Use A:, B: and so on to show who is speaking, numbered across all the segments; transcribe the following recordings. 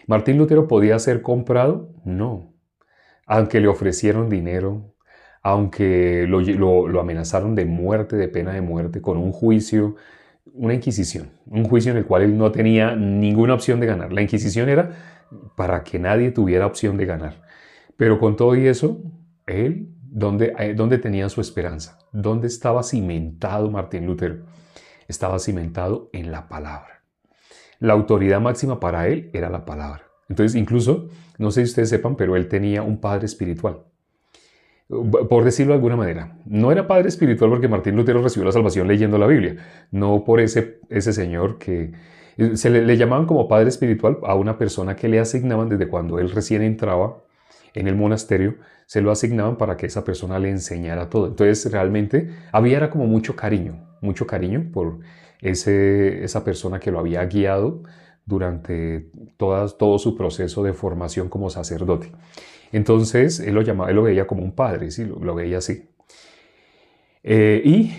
A: ¿Martín Lutero podía ser comprado? No. Aunque le ofrecieron dinero, aunque lo amenazaron de muerte, de pena de muerte, con un juicio, una inquisición, un juicio en el cual él no tenía ninguna opción de ganar. La inquisición era para que nadie tuviera opción de ganar. Pero con todo y eso, él, ¿dónde tenía su esperanza? ¿Dónde estaba cimentado Martín Lutero? Estaba cimentado en la palabra. La autoridad máxima para él era la palabra. Entonces, incluso, no sé si ustedes sepan, pero él tenía un padre espiritual. Por decirlo de alguna manera, no era padre espiritual porque Martín Lutero recibió la salvación leyendo la Biblia, no por ese señor que le llamaban como padre espiritual a una persona que le asignaban desde cuando él recién entraba en el monasterio, se lo asignaban para que esa persona le enseñara todo. Entonces realmente había era como mucho cariño por esa persona que lo había guiado durante todo su proceso de formación como sacerdote. Entonces él lo veía como un padre, ¿sí? Lo veía así. Y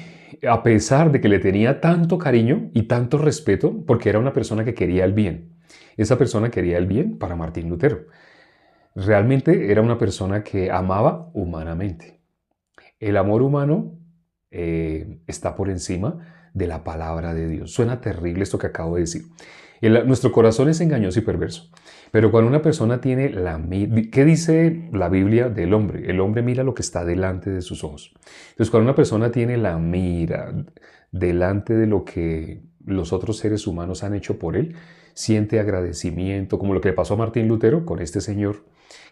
A: a pesar de que le tenía tanto cariño y tanto respeto, porque era una persona que quería el bien, esa persona quería el bien para Martín Lutero. Realmente era una persona que amaba humanamente. El amor humano está por encima de la palabra de Dios. Suena terrible esto que acabo de decir. Nuestro corazón es engañoso y perverso. Pero cuando una persona tiene ¿qué dice la Biblia del hombre? El hombre mira lo que está delante de sus ojos. Entonces, cuando una persona tiene la mira delante de lo que los otros seres humanos han hecho por él, siente agradecimiento, como lo que le pasó a Martín Lutero con este señor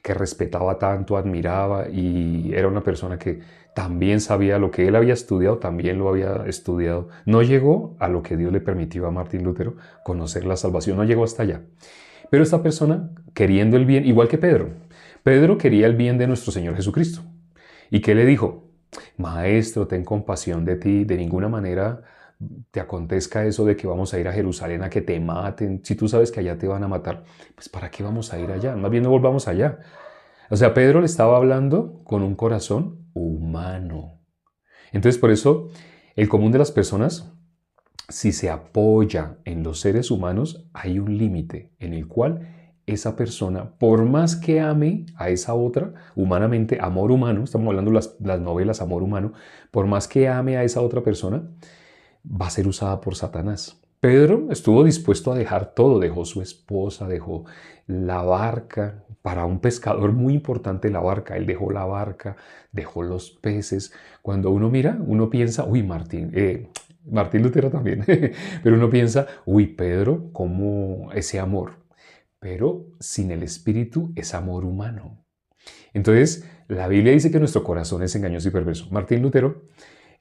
A: que respetaba tanto, admiraba y era una persona que también sabía lo que él había estudiado, también lo había estudiado. No llegó a lo que Dios le permitió a Martín Lutero conocer la salvación, no llegó hasta allá. Pero esta persona, queriendo el bien, igual que Pedro, Pedro quería el bien de nuestro Señor Jesucristo. ¿Y qué le dijo? Maestro, ten compasión de ti, de ninguna manera te acontezca eso de que vamos a ir a Jerusalén a que te maten. Si tú sabes que allá te van a matar, pues ¿para qué vamos a ir allá? Más bien no volvamos allá. O sea, Pedro le estaba hablando con un corazón humano. Entonces, por eso, el común de las personas, si se apoya en los seres humanos, hay un límite en el cual esa persona, por más que ame a esa otra, humanamente, amor humano, estamos hablando de las novelas Amor Humano, por más que ame a esa otra persona, va a ser usada por Satanás. Pedro estuvo dispuesto a dejar todo, dejó su esposa, dejó la barca, para un pescador muy importante la barca, él dejó la barca, dejó los peces. Cuando uno mira, uno piensa, uy, Martín Lutero también, pero uno piensa, uy, Pedro, ¿cómo ese amor? Pero sin el espíritu es amor humano. Entonces, la Biblia dice que nuestro corazón es engañoso y perverso. Martín Lutero,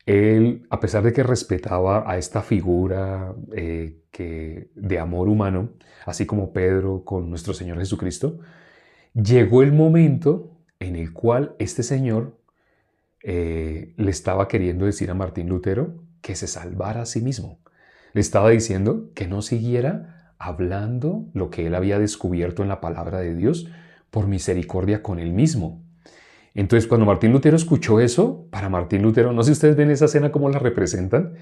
A: él, a pesar de que respetaba a esta figura de amor humano, así como Pedro con nuestro Señor Jesucristo, llegó el momento en el cual este señor le estaba queriendo decir a Martín Lutero que se salvara a sí mismo. Le estaba diciendo que no siguiera hablando lo que él había descubierto en la palabra de Dios por misericordia con él mismo. Entonces, cuando Martín Lutero escuchó eso, para Martín Lutero, no sé si ustedes ven esa escena cómo la representan,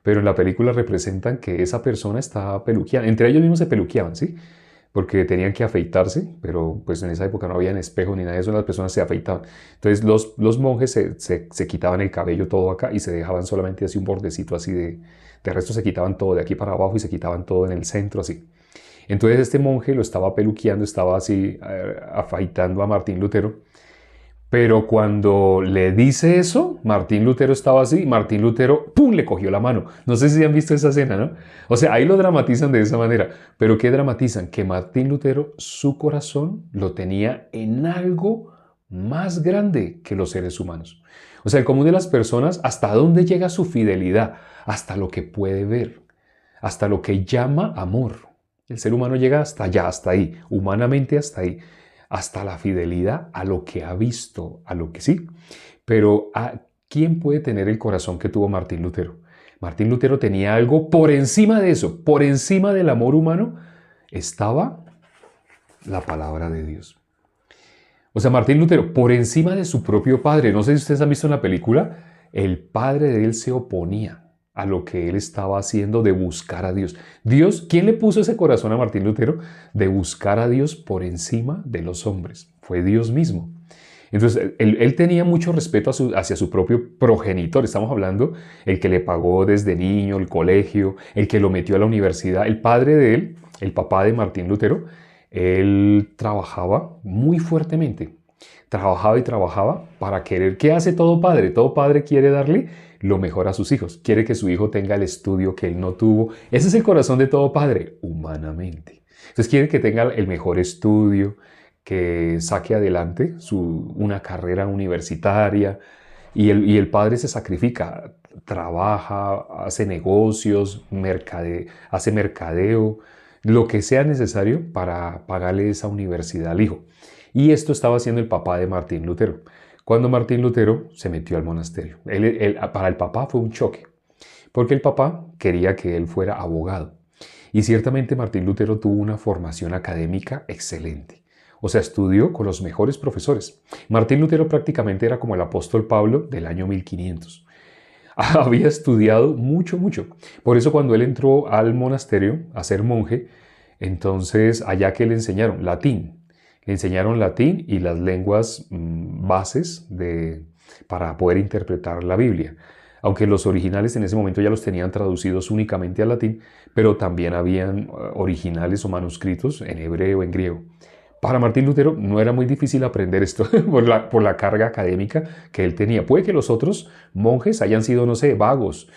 A: pero en la película representan que esa persona estaba peluqueada. Entre ellos mismos se peluqueaban, ¿sí? Porque tenían que afeitarse, pero pues en esa época no había espejo ni nada de eso, las personas se afeitaban. Entonces los monjes se quitaban el cabello todo acá y se dejaban solamente así un bordecito así de resto se quitaban todo de aquí para abajo y se quitaban todo en el centro así. Entonces este monje lo estaba peluqueando, estaba así afeitando a Martín Lutero. Pero cuando le dice eso, Martín Lutero estaba así, Martín Lutero, ¡pum!, le cogió la mano. No sé si han visto esa escena, ¿no? O sea, ahí lo dramatizan de esa manera. Pero ¿qué dramatizan? Que Martín Lutero, su corazón lo tenía en algo más grande que los seres humanos. O sea, el común de las personas, ¿hasta dónde llega su fidelidad? Hasta lo que puede ver, hasta lo que llama amor. El ser humano llega hasta allá, hasta ahí, humanamente hasta ahí, hasta la fidelidad a lo que ha visto, a lo que sí. Pero ¿quién puede tener el corazón que tuvo Martín Lutero? Martín Lutero tenía algo por encima de eso, por encima del amor humano, estaba la palabra de Dios. O sea, Martín Lutero, por encima de su propio padre, no sé si ustedes han visto en la película, el padre de él se oponía a lo que él estaba haciendo de buscar a Dios. Dios, ¿quién le puso ese corazón a Martín Lutero de buscar a Dios por encima de los hombres? Fue Dios mismo. Entonces, él tenía mucho respeto hacia su propio progenitor. Estamos hablando el que le pagó desde niño el colegio, el que lo metió a la universidad. El padre de él, el papá de Martín Lutero, él trabajaba muy fuertemente. Trabajaba y trabajaba para querer. ¿Qué hace todo padre? Todo padre quiere darle lo mejor a sus hijos. Quiere que su hijo tenga el estudio que él no tuvo. Ese es el corazón de todo padre, humanamente. Entonces quiere que tenga el mejor estudio, que saque adelante una carrera universitaria, y el padre se sacrifica, trabaja, hace negocios, hace mercadeo, lo que sea necesario para pagarle esa universidad al hijo. Y esto estaba haciendo el papá de Martín Lutero. Cuando Martín Lutero se metió al monasterio, para el papá fue un choque, porque el papá quería que él fuera abogado. Y ciertamente Martín Lutero tuvo una formación académica excelente. O sea, estudió con los mejores profesores. Martín Lutero prácticamente era como el apóstol Pablo del año 1500. Había estudiado mucho, mucho. Por eso cuando él entró al monasterio a ser monje, entonces allá que le enseñaron latín. Le enseñaron latín y las lenguas bases para poder interpretar la Biblia. Aunque los originales en ese momento ya los tenían traducidos únicamente al latín, pero también habían originales o manuscritos en hebreo, en griego. Para Martín Lutero no era muy difícil aprender esto por la carga académica que él tenía. Puede que los otros monjes hayan sido, no sé, vagos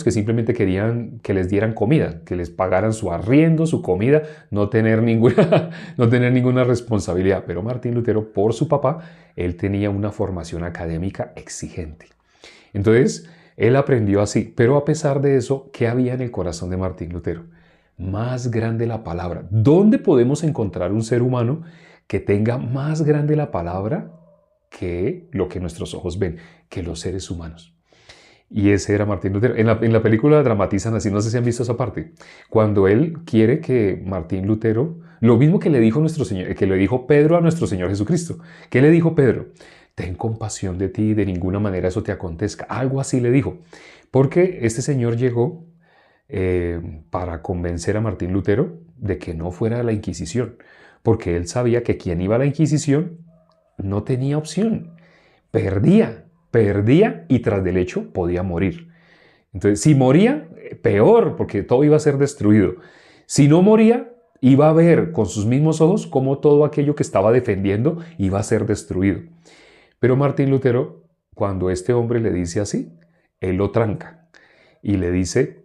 A: que simplemente querían que les dieran comida, que les pagaran su arriendo, su comida, no tener ninguna responsabilidad. Pero Martín Lutero, por su papá, él tenía una formación académica exigente. Entonces, él aprendió así. Pero a pesar de eso, ¿qué había en el corazón de Martín Lutero? Más grande la palabra. ¿Dónde podemos encontrar un ser humano que tenga más grande la palabra que lo que nuestros ojos ven, que los seres humanos? Y ese era Martín Lutero. En la película dramatizan así, no sé si han visto esa parte, cuando él quiere que Martín Lutero, lo mismo que le dijo nuestro Señor, que le dijo Pedro a nuestro Señor Jesucristo. ¿Qué le dijo Pedro? Ten compasión de ti, de ninguna manera eso te acontezca. Algo así le dijo. Porque este señor llegó para convencer a Martín Lutero de que no fuera a la Inquisición, porque él sabía que quien iba a la Inquisición no tenía opción, perdía y tras del hecho podía morir. Entonces, si moría, peor, porque todo iba a ser destruido. Si no moría, iba a ver con sus mismos ojos cómo todo aquello que estaba defendiendo iba a ser destruido. Pero Martín Lutero, cuando este hombre le dice así, él lo tranca y le dice: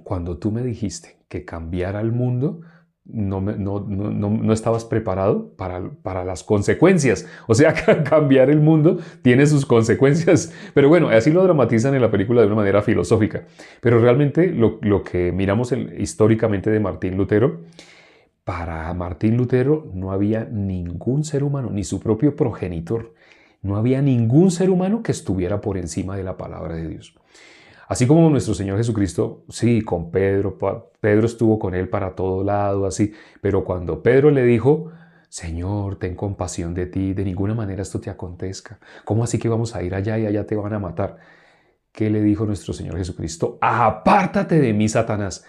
A: cuando tú me dijiste que cambiara el mundo, no estabas preparado para las consecuencias. O sea, cambiar el mundo tiene sus consecuencias. Pero bueno, así lo dramatizan en la película de una manera filosófica. Pero realmente lo que miramos históricamente de Martín Lutero, para Martín Lutero no había ningún ser humano, ni su propio progenitor. No había ningún ser humano que estuviera por encima de la palabra de Dios. Así como nuestro Señor Jesucristo, sí, con Pedro estuvo con él para todo lado, así, pero cuando Pedro le dijo: Señor, ten compasión de ti, de ninguna manera esto te acontezca. ¿Cómo así que vamos a ir allá y allá te van a matar? ¿Qué le dijo nuestro Señor Jesucristo? Apártate de mí, Satanás.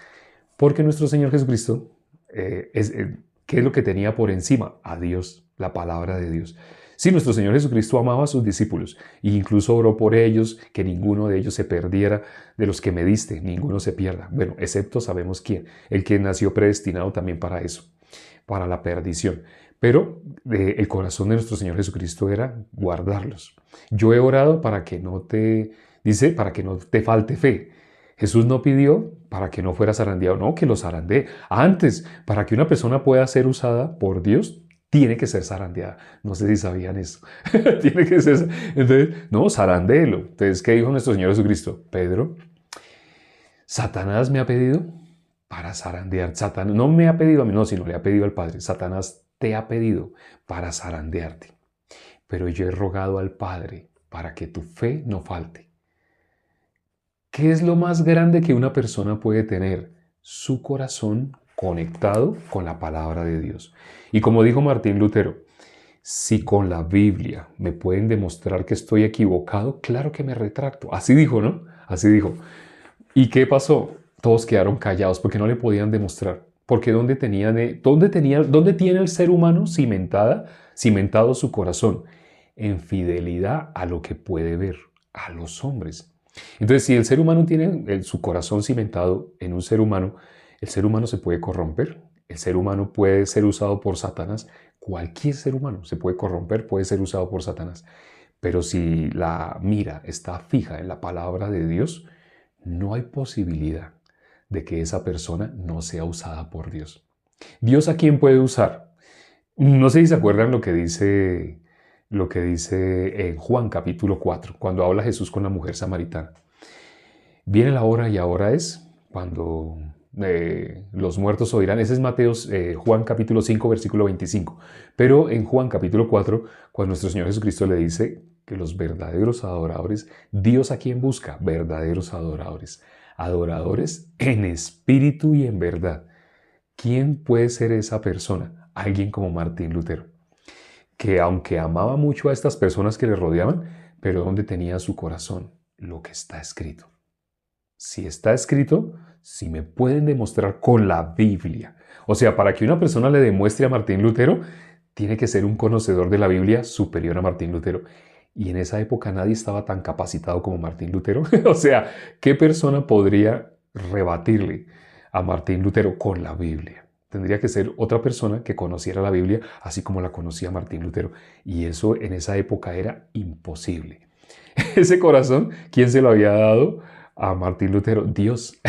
A: Porque nuestro Señor Jesucristo, ¿qué es lo que tenía por encima? A Dios, la palabra de Dios. Sí, nuestro Señor Jesucristo amaba a sus discípulos e incluso oró por ellos, que ninguno de ellos se perdiera. De los que me diste, ninguno se pierda. Bueno, excepto sabemos quién, el que nació predestinado también para eso, para la perdición. Pero el corazón de nuestro Señor Jesucristo era guardarlos. Yo he orado para que para que no te falte fe. Jesús no pidió para que no fuera zarandeado, no, que lo zarandee. Antes, para que una persona pueda ser usada por Dios, tiene que ser zarandeada. No sé si sabían eso. Tiene que ser. Entonces, no, zarandéelo. Entonces, ¿qué dijo nuestro Señor Jesucristo? Pedro, Satanás me ha pedido para zarandear. Satanás no me ha pedido a mí, no, sino le ha pedido al Padre. Satanás te ha pedido para zarandearte. Pero yo he rogado al Padre para que tu fe no falte. ¿Qué es lo más grande que una persona puede tener? Su corazón conectado con la palabra de Dios. Y como dijo Martín Lutero, si con la Biblia me pueden demostrar que estoy equivocado, claro que me retracto. Así dijo, ¿no? Así dijo. ¿Y qué pasó? Todos quedaron callados porque no le podían demostrar. Porque ¿dónde tiene el ser humano cimentado su corazón? En fidelidad a lo que puede ver, a los hombres. Entonces, si el ser humano tiene su corazón cimentado en un ser humano, el ser humano se puede corromper. El ser humano puede ser usado por Satanás. Cualquier ser humano se puede corromper, puede ser usado por Satanás. Pero si la mira está fija en la palabra de Dios, no hay posibilidad de que esa persona no sea usada por Dios. ¿Dios a quién puede usar? No sé si se acuerdan lo que dice en Juan capítulo 4, cuando habla Jesús con la mujer samaritana. Viene la hora y ahora es cuando los muertos oirán. Ese es Juan capítulo 5, versículo 25. Pero en Juan capítulo 4, cuando nuestro Señor Jesucristo le dice que los verdaderos adoradores, ¿Dios a quién busca? Verdaderos adoradores. Adoradores en espíritu y en verdad. ¿Quién puede ser esa persona? Alguien como Martín Lutero, que aunque amaba mucho a estas personas que le rodeaban, pero ¿dónde tenía su corazón? Lo que está escrito. Si está escrito, si me pueden demostrar con la Biblia. O sea, para que una persona le demuestre a Martín Lutero, tiene que ser un conocedor de la Biblia superior a Martín Lutero. Y en esa época nadie estaba tan capacitado como Martín Lutero. O sea, ¿qué persona podría rebatirle a Martín Lutero con la Biblia? Tendría que ser otra persona que conociera la Biblia así como la conocía Martín Lutero. Y eso en esa época era imposible. Ese corazón, ¿quién se lo había dado? A Martín Lutero, Dios.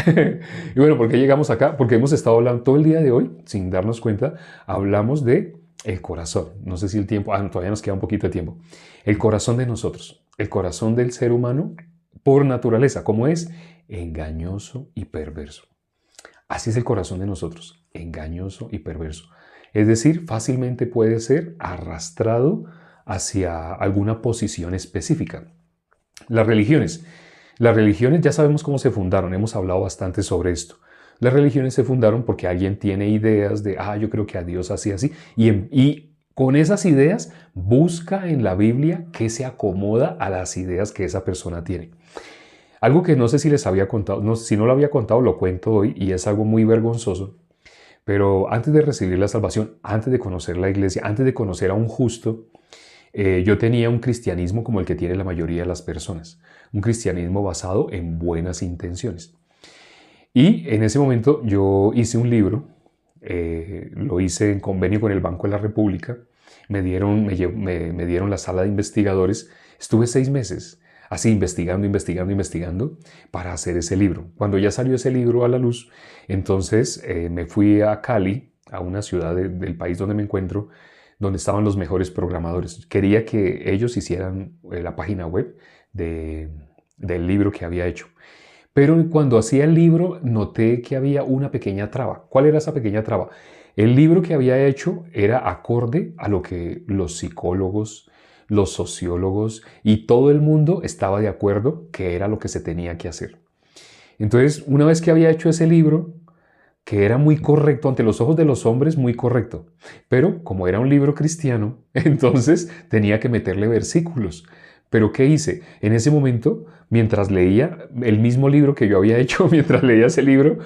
A: Y bueno, ¿por qué llegamos acá? Porque hemos estado hablando todo el día de hoy, sin darnos cuenta, hablamos de el corazón. No sé si el tiempo, todavía nos queda un poquito de tiempo. El corazón de nosotros, el corazón del ser humano por naturaleza, ¿cómo es? Engañoso y perverso. Así es el corazón de nosotros, engañoso y perverso. Es decir, fácilmente puede ser arrastrado hacia alguna posición específica. Las religiones ya sabemos cómo se fundaron, hemos hablado bastante sobre esto. Las religiones se fundaron porque alguien tiene ideas de, yo creo que a Dios así, y con esas ideas busca en la Biblia que se acomoda a las ideas que esa persona tiene. Algo que no sé si les había contado, si no lo había contado, lo cuento hoy y es algo muy vergonzoso. Pero antes de recibir la salvación, antes de conocer la iglesia, antes de conocer a un justo, yo tenía un cristianismo como el que tiene la mayoría de las personas. Un cristianismo basado en buenas intenciones. Y en ese momento yo hice un libro, lo hice en convenio con el Banco de la República, me dieron la sala de investigadores, estuve 6 meses así investigando para hacer ese libro. Cuando ya salió ese libro a la luz, entonces me fui a Cali, a una ciudad del país donde me encuentro, donde estaban los mejores programadores. Quería que ellos hicieran la página web del libro que había hecho. Pero cuando hacía el libro noté que había una pequeña traba. ¿Cuál era esa pequeña traba? El libro que había hecho era acorde a lo que los psicólogos, los sociólogos y todo el mundo estaba de acuerdo que era lo que se tenía que hacer. Entonces, una vez que había hecho ese libro, que era muy correcto ante los ojos de los hombres, muy correcto, pero como era un libro cristiano, entonces tenía que meterle versículos. ¿Pero qué hice? En ese momento, mientras leía el mismo libro que yo había hecho, mientras leía ese libro,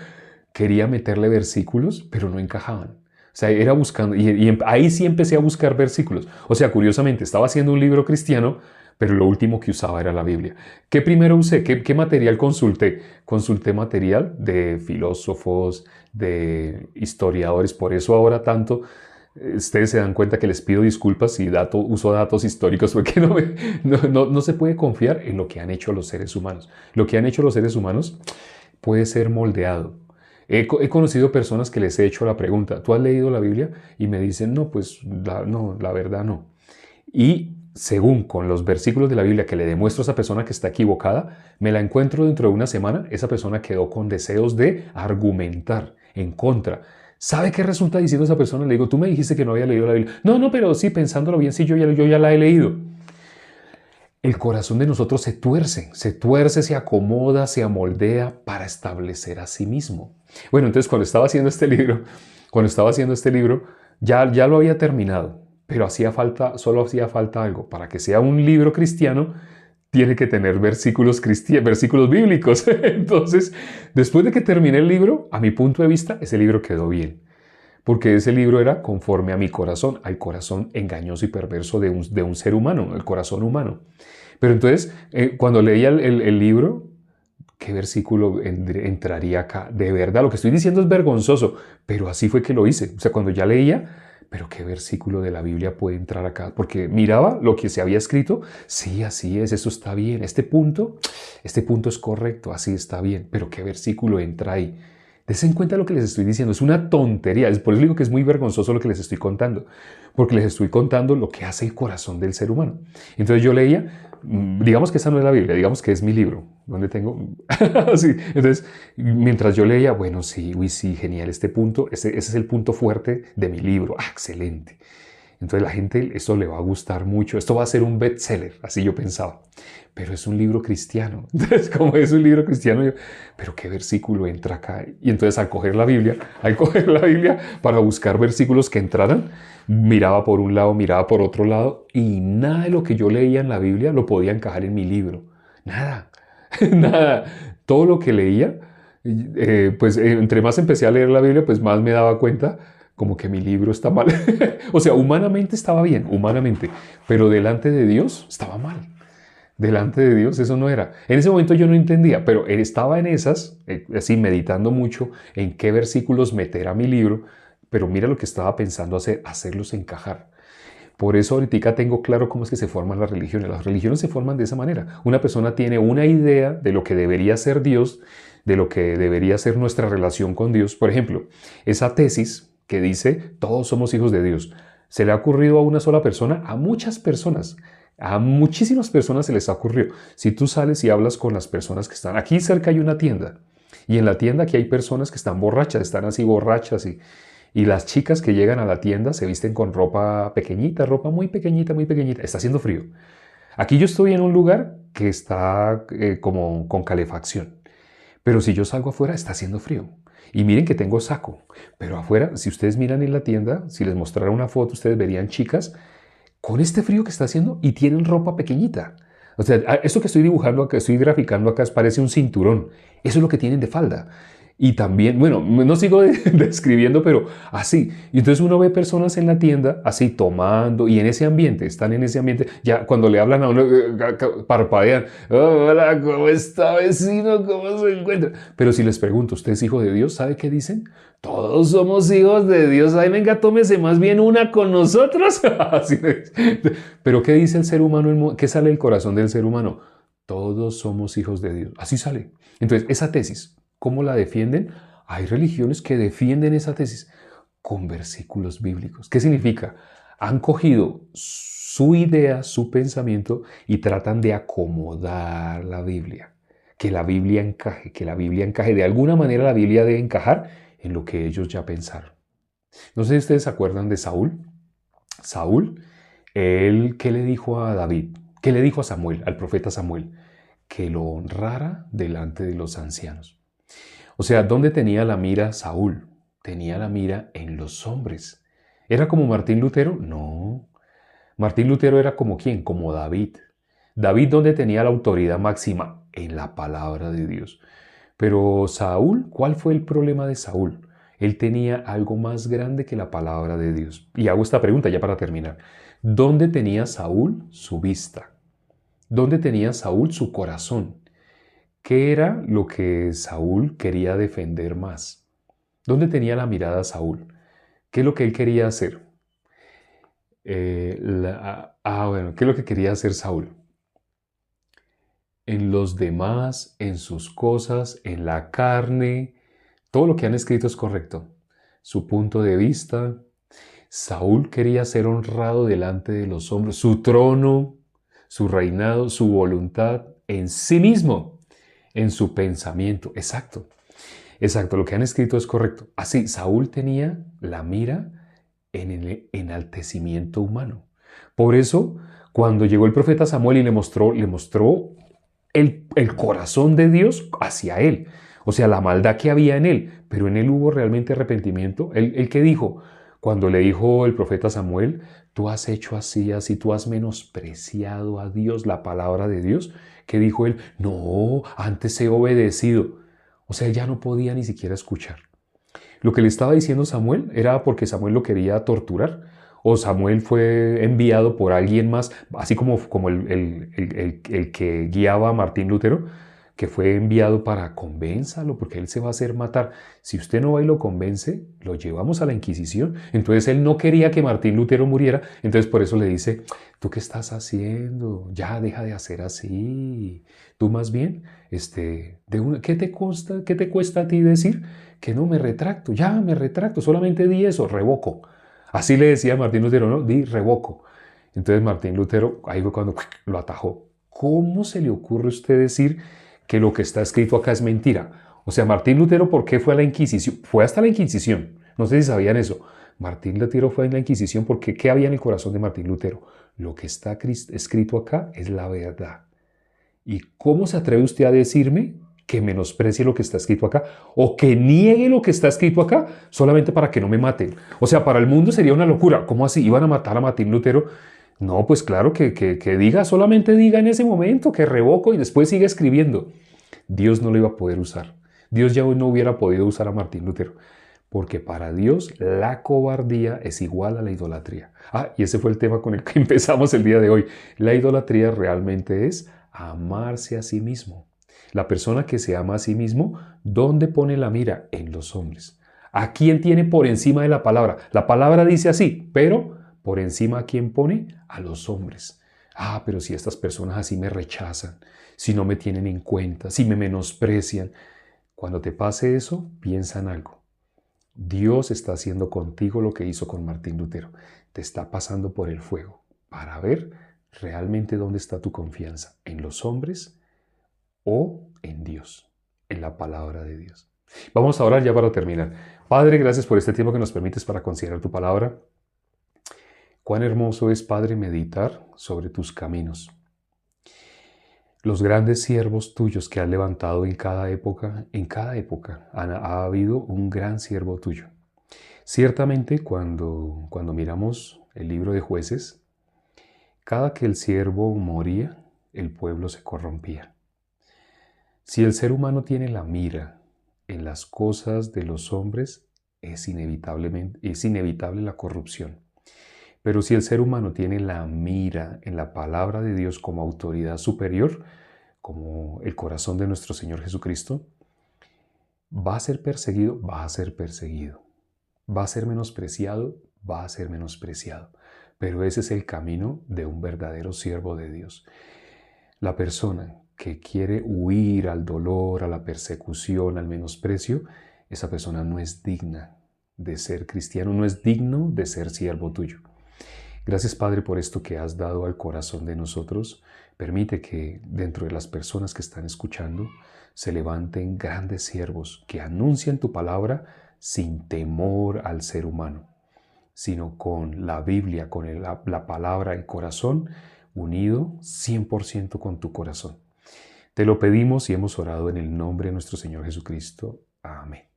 A: quería meterle versículos, pero no encajaban. O sea, era buscando, y ahí sí empecé a buscar versículos. O sea, curiosamente, estaba haciendo un libro cristiano, pero lo último que usaba era la Biblia. ¿Qué primero usé? ¿Qué material consulté? Consulté material de filósofos, de historiadores. Por eso ahora tanto, ustedes se dan cuenta que les pido disculpas si uso datos históricos, porque no se puede confiar en lo que han hecho los seres humanos. Lo que han hecho los seres humanos puede ser moldeado. He conocido personas que les he hecho la pregunta, ¿tú has leído la Biblia? Y me dicen, no, pues la verdad no. Y según con los versículos de la Biblia que le demuestro a esa persona que está equivocada, me la encuentro dentro de una semana, esa persona quedó con deseos de argumentar en contra. ¿Sabe qué resulta diciendo esa persona? Le digo, tú me dijiste que no había leído la Biblia. No, pero sí, pensándolo bien, sí, yo ya la he leído. El corazón de nosotros se tuerce, se acomoda, se amoldea para establecer a sí mismo. Bueno, entonces cuando estaba haciendo este libro, ya lo había terminado, pero solo hacía falta algo. Para que sea un libro cristiano, tiene que tener versículos versículos bíblicos. Entonces, después de que terminé el libro, a mi punto de vista, ese libro quedó bien. Porque ese libro era conforme a mi corazón, al corazón engañoso y perverso de un ser humano, el corazón humano. Pero entonces, cuando leía el libro, ¿qué versículo entraría acá? De verdad, lo que estoy diciendo es vergonzoso, pero así fue que lo hice. O sea, cuando ya leía, pero ¿qué versículo de la Biblia puede entrar acá? Porque miraba lo que se había escrito, sí, así es, eso está bien. Este punto es correcto, así está bien, pero ¿qué versículo entra ahí? Dense en cuenta lo que les estoy diciendo, es una tontería. Por eso digo que es muy vergonzoso lo que les estoy contando, porque les estoy contando lo que hace el corazón del ser humano. Entonces yo leía, digamos que esa no es la Biblia, digamos que es mi libro, donde tengo... sí. Entonces, mientras yo leía, bueno, sí, uy, sí, genial, este punto, ese es el punto fuerte de mi libro, excelente. Entonces la gente, esto le va a gustar mucho, esto va a ser un bestseller, así yo pensaba. Pero es un libro cristiano. Entonces, como es un libro cristiano, yo, pero ¿qué versículo entra acá? Y entonces al coger la Biblia para buscar versículos que entraran, miraba por un lado, miraba por otro lado, y nada de lo que yo leía en la Biblia lo podía encajar en mi libro. Nada, nada. Todo lo que leía, entre más empecé a leer la Biblia, pues más me daba cuenta como que mi libro está mal. O sea, humanamente estaba bien, humanamente, pero delante de Dios estaba mal. Delante de Dios eso no era. En ese momento yo no entendía, pero él estaba en esas, así meditando mucho en qué versículos meter a mi libro, pero mira lo que estaba pensando hacer, hacerlos encajar. Por eso ahorita tengo claro cómo es que se forman las religiones. Las religiones se forman de esa manera. Una persona tiene una idea de lo que debería ser Dios, de lo que debería ser nuestra relación con Dios. Por ejemplo, esa tesis que dice todos somos hijos de Dios, ¿se le ha ocurrido a una sola persona? A muchas personas. A muchísimas personas se les ha ocurrido. Si tú sales y hablas con las personas que están aquí cerca, hay una tienda. Y en la tienda aquí hay personas que están borrachas, están así borrachas y las chicas que llegan a la tienda se visten con ropa pequeñita, ropa muy pequeñita, muy pequeñita. Está haciendo frío. Aquí yo estoy en un lugar que está como con calefacción. Pero si yo salgo afuera, está haciendo frío. Y miren que tengo saco. Pero afuera, si ustedes miran en la tienda, si les mostrara una foto, ustedes verían chicas con este frío que está haciendo y tienen ropa pequeñita. O sea, esto que estoy dibujando acá, estoy graficando acá, parece un cinturón. Eso es lo que tienen de falda. Y también, bueno, no sigo describiendo, pero así. Y entonces uno ve personas en la tienda así tomando y en ese ambiente, están en ese ambiente. Ya cuando le hablan a uno, parpadean. Oh, hola, ¿cómo está, vecino? ¿Cómo se encuentra? Pero si les pregunto, ¿usted es hijo de Dios? ¿Sabe qué dicen? Todos somos hijos de Dios. Ay, venga, tómese más bien una con nosotros. Así es. Pero ¿qué dice el ser humano? ¿Qué sale del corazón del ser humano? Todos somos hijos de Dios. Así sale. Entonces, esa tesis, ¿cómo la defienden? Hay religiones que defienden esa tesis con versículos bíblicos. ¿Qué significa? Han cogido su idea, su pensamiento y tratan de acomodar la Biblia. Que la Biblia encaje, que la Biblia encaje. De alguna manera la Biblia debe encajar en lo que ellos ya pensaron. No sé si ustedes se acuerdan de Saúl. Saúl, él, ¿qué le dijo a David? ¿Qué le dijo a Samuel, al profeta Samuel? Que lo honrara delante de los ancianos. O sea, ¿dónde tenía la mira Saúl? Tenía la mira en los hombres. ¿Era como Martín Lutero? No. Martín Lutero era como ¿quién? Como David. David, ¿dónde tenía la autoridad máxima? En la palabra de Dios. Pero Saúl, ¿cuál fue el problema de Saúl? Él tenía algo más grande que la palabra de Dios. Y hago esta pregunta ya para terminar. ¿Dónde tenía Saúl su vista? ¿Dónde tenía Saúl su corazón? ¿Qué era lo que Saúl quería defender más? ¿Dónde tenía la mirada Saúl? ¿Qué es lo que él quería hacer? Bueno, ¿qué es lo que quería hacer Saúl? En los demás, en sus cosas, en la carne. Todo lo que han escrito es correcto. Su punto de vista. Saúl quería ser honrado delante de los hombres. Su trono, su reinado, su voluntad en sí mismo, en su pensamiento. Exacto. Exacto, lo que han escrito es correcto. Así, Saúl tenía la mira en el enaltecimiento humano. Por eso, cuando llegó el profeta Samuel y le mostró el corazón de Dios hacia él, o sea, la maldad que había en él, pero en él hubo realmente arrepentimiento. ¿El que dijo? Cuando le dijo el profeta Samuel, tú has hecho así, así, tú has menospreciado a Dios, la palabra de Dios, ¿qué dijo él? No, antes he obedecido. O sea, ya no podía ni siquiera escuchar. Lo que le estaba diciendo Samuel era porque Samuel lo quería torturar, o Samuel fue enviado por alguien más, así como el que guiaba a Martín Lutero, que fue enviado para convénzalo, porque él se va a hacer matar. Si usted no va y lo convence, lo llevamos a la Inquisición. Entonces él no quería que Martín Lutero muriera, entonces por eso le dice, ¿tú qué estás haciendo? Ya deja de hacer así. Tú más bien, ¿qué te cuesta a ti decir que no me retracto? Ya me retracto, solamente di eso, revoco. Así le decía Martín Lutero, ¿no? Di revoco. Entonces Martín Lutero, ahí fue cuando lo atajó. ¿Cómo se le ocurre a usted decir que lo que está escrito acá es mentira? O sea, Martín Lutero, ¿por qué fue a la Inquisición? Fue hasta la Inquisición. No sé si sabían eso. Martín Lutero fue en la Inquisición porque ¿qué había en el corazón de Martín Lutero? Lo que está escrito acá es la verdad. ¿Y cómo se atreve usted a decirme que menosprecie lo que está escrito acá o que niegue lo que está escrito acá solamente para que no me maten? O sea, para el mundo sería una locura. ¿Cómo así? ¿Iban a matar a Martín Lutero? No, pues claro que diga, solamente diga en ese momento que revoco y después sigue escribiendo. Dios no lo iba a poder usar. Dios ya no hubiera podido usar a Martín Lutero. Porque para Dios la cobardía es igual a la idolatría. Y ese fue el tema con el que empezamos el día de hoy. La idolatría realmente es amarse a sí mismo. La persona que se ama a sí mismo, ¿dónde pone la mira? En los hombres. ¿A quién tiene por encima de la palabra? La palabra dice así, pero por encima ¿a quién pone? A los hombres. Pero si estas personas así me rechazan, si no me tienen en cuenta, si me menosprecian. Cuando te pase eso, piensa en algo. Dios está haciendo contigo lo que hizo con Martín Lutero. Te está pasando por el fuego para ver realmente dónde está tu confianza, en los hombres o en Dios, en la palabra de Dios. Vamos a orar ya para terminar. Padre, gracias por este tiempo que nos permites para considerar tu palabra. Cuán hermoso es, Padre, meditar sobre tus caminos. Los grandes siervos tuyos que has levantado en cada época ha habido un gran siervo tuyo. Ciertamente, cuando miramos el libro de Jueces, cada que el siervo moría, el pueblo se corrompía. Si el ser humano tiene la mira en las cosas de los hombres, es inevitable la corrupción. Pero si el ser humano tiene la mira en la palabra de Dios como autoridad superior, como el corazón de nuestro Señor Jesucristo, va a ser perseguido, va a ser perseguido. Va a ser menospreciado, va a ser menospreciado. Pero ese es el camino de un verdadero siervo de Dios. La persona que quiere huir al dolor, a la persecución, al menosprecio, esa persona no es digna de ser cristiano, no es digno de ser siervo tuyo. Gracias, Padre, por esto que has dado al corazón de nosotros. Permite que dentro de las personas que están escuchando se levanten grandes siervos que anuncian tu palabra sin temor al ser humano, sino con la Biblia, con la palabra, el corazón unido 100% con tu corazón. Te lo pedimos y hemos orado en el nombre de nuestro Señor Jesucristo. Amén.